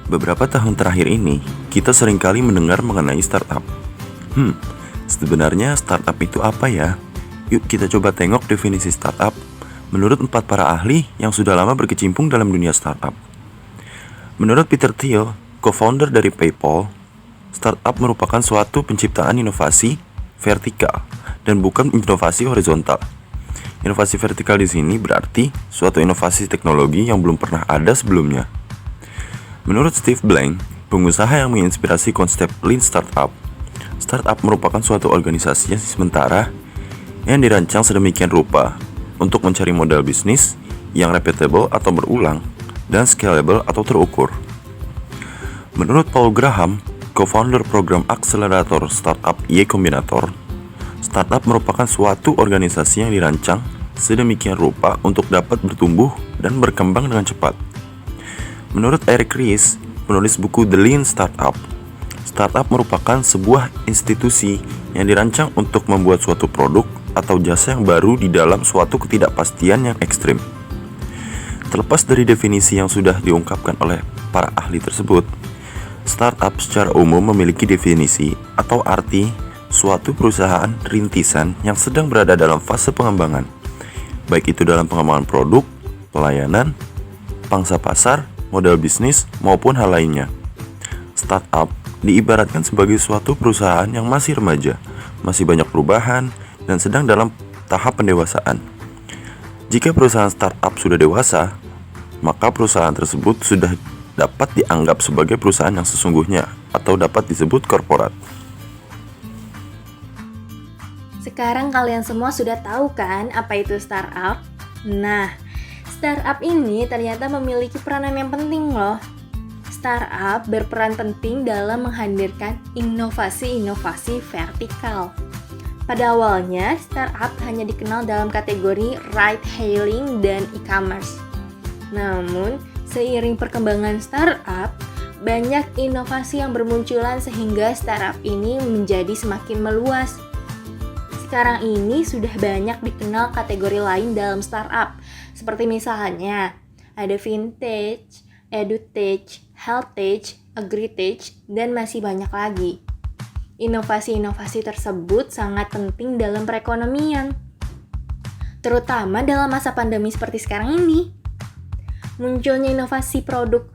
Beberapa tahun terakhir ini, kita seringkali mendengar mengenai startup. Sebenarnya startup itu apa ya? Yuk kita coba tengok definisi startup menurut 4 para ahli yang sudah lama berkecimpung dalam dunia startup. Menurut Peter Thiel, co-founder dari PayPal, startup merupakan suatu penciptaan inovasi vertikal dan bukan inovasi horizontal. Inovasi vertikal di sini berarti suatu inovasi teknologi yang belum pernah ada sebelumnya. Menurut Steve Blank, pengusaha yang menginspirasi konsep Lean Startup, startup merupakan suatu organisasi sementara yang dirancang sedemikian rupa untuk mencari model bisnis yang repeatable atau berulang dan scalable atau terukur. Menurut Paul Graham, co-founder program akselerator startup Y Combinator, startup merupakan suatu organisasi yang dirancang sedemikian rupa untuk dapat bertumbuh dan berkembang dengan cepat. Menurut Eric Ries, penulis buku The Lean Startup, startup merupakan sebuah institusi yang dirancang untuk membuat suatu produk atau jasa yang baru di dalam suatu ketidakpastian yang ekstrim. Terlepas dari definisi yang sudah diungkapkan oleh para ahli tersebut, startup secara umum memiliki definisi atau arti suatu perusahaan rintisan yang sedang berada dalam fase pengembangan, baik itu dalam pengembangan produk, pelayanan, pangsa pasar, model bisnis, maupun hal lainnya. Startup diibaratkan sebagai suatu perusahaan yang masih remaja, masih banyak perubahan, dan sedang dalam tahap pendewasaan. Jika perusahaan startup sudah dewasa, maka perusahaan tersebut sudah dapat dianggap sebagai perusahaan yang sesungguhnya atau dapat disebut korporat. Sekarang kalian semua sudah tahu kan apa itu startup? Nah, startup ini ternyata memiliki peranan yang penting loh. Startup berperan penting dalam menghadirkan inovasi-inovasi vertikal. Pada awalnya, startup hanya dikenal dalam kategori ride-hailing dan e-commerce. Namun, seiring perkembangan startup, banyak inovasi yang bermunculan sehingga startup ini menjadi semakin meluas. Sekarang ini sudah banyak dikenal kategori lain dalam startup, seperti misalnya ada vintage, edutech, healthtech, agritech, dan masih banyak lagi. Inovasi-inovasi tersebut sangat penting dalam perekonomian, terutama dalam masa pandemi seperti sekarang ini. Munculnya inovasi produk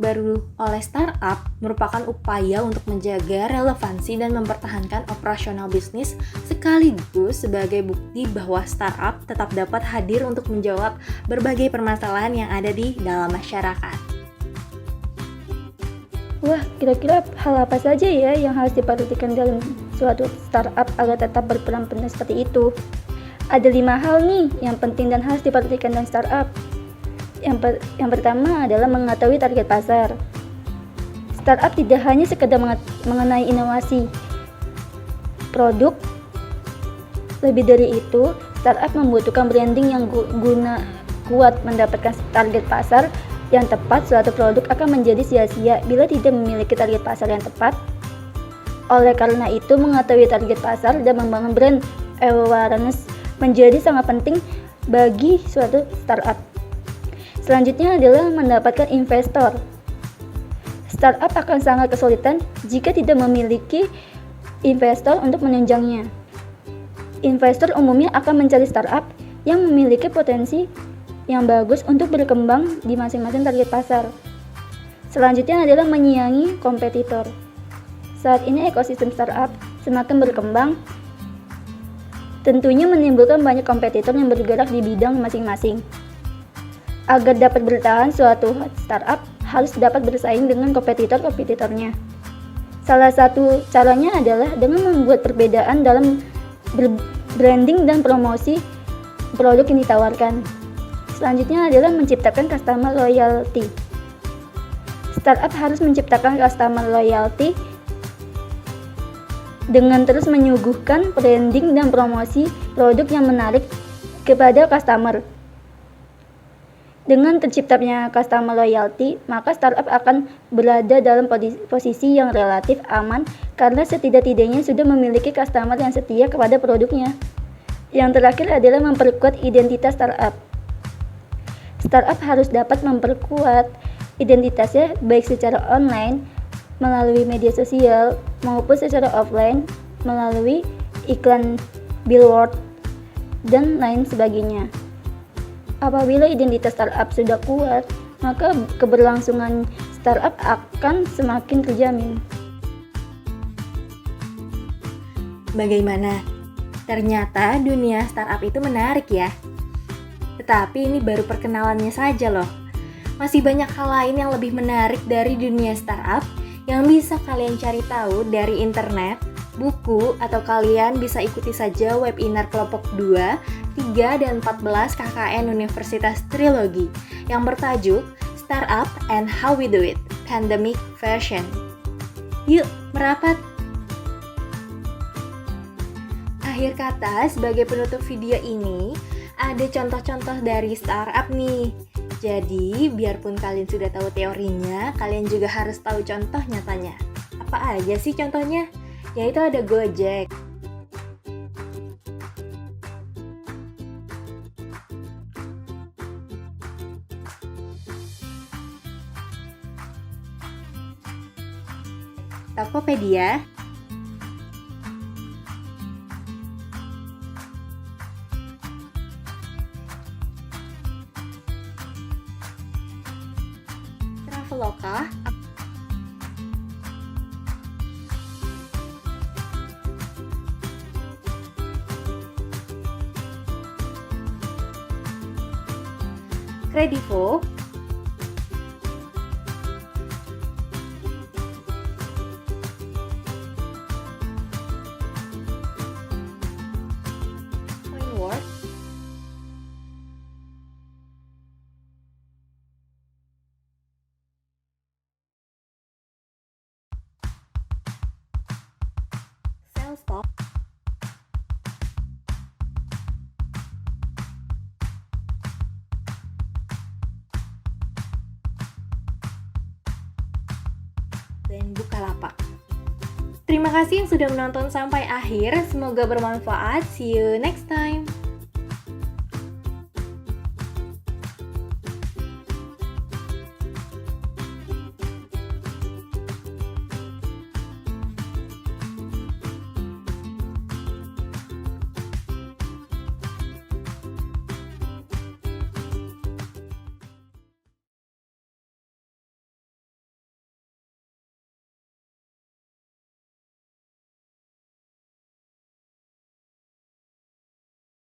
baru oleh startup merupakan upaya untuk menjaga relevansi dan mempertahankan operasional bisnis sekaligus sebagai bukti bahwa startup tetap dapat hadir untuk menjawab berbagai permasalahan yang ada di dalam masyarakat. Wah, kira-kira hal apa saja ya yang harus diperhatikan dalam suatu startup agar tetap berperan penting seperti itu? Ada 5 hal nih yang penting dan harus diperhatikan dalam startup. Yang pertama adalah mengetahui target pasar. Startup tidak hanya sekedar mengenai inovasi produk. Lebih dari itu, startup membutuhkan branding yang guna kuat mendapatkan target pasar yang tepat. Suatu produk akan menjadi sia-sia bila tidak memiliki target pasar yang tepat. Oleh karena itu, mengetahui target pasar dan membangun brand awareness menjadi sangat penting bagi suatu startup. Selanjutnya adalah mendapatkan investor. Startup akan sangat kesulitan jika tidak memiliki investor untuk menunjangnya. Investor umumnya akan mencari startup yang memiliki potensi yang bagus untuk berkembang di masing-masing target pasar. Selanjutnya adalah menyaingi kompetitor. Saat ini ekosistem startup semakin berkembang, tentunya menimbulkan banyak kompetitor yang bergerak di bidang masing-masing. Agar dapat bertahan, suatu startup harus dapat bersaing dengan kompetitor-kompetitornya. Salah satu caranya adalah dengan membuat perbedaan dalam branding dan promosi produk yang ditawarkan. Selanjutnya adalah menciptakan customer loyalty. Startup harus menciptakan customer loyalty dengan terus menyuguhkan branding dan promosi produk yang menarik kepada customer. Dengan terciptanya customer loyalty, maka startup akan berada dalam posisi yang relatif aman karena setidak-tidaknya sudah memiliki customer yang setia kepada produknya. Yang terakhir adalah memperkuat identitas startup. Startup harus dapat memperkuat identitasnya baik secara online melalui media sosial maupun secara offline melalui iklan billboard dan lain sebagainya. Apabila identitas startup sudah kuat, maka keberlangsungan startup akan semakin terjamin. Bagaimana? Ternyata dunia startup itu menarik ya. Tetapi ini baru perkenalannya saja loh. Masih banyak hal lain yang lebih menarik dari dunia startup yang bisa kalian cari tahu dari internet, buku, atau kalian bisa ikuti saja webinar kelompok 2, 3, dan 14 KKN Universitas Trilogi yang bertajuk Startup and How We Do It, Pandemic Version. Yuk, merapat! Akhir kata, sebagai penutup video ini, ada contoh-contoh dari startup nih. Jadi, biarpun kalian sudah tahu teorinya, kalian juga harus tahu contoh nyatanya. Apa aja sih contohnya? Yaitu ada Gojek, Tokopedia, Traveloka, Kredivo, Coinworks, Salesforce, dan Bukalapak. Terima kasih yang sudah menonton sampai akhir. Semoga bermanfaat. See you next time.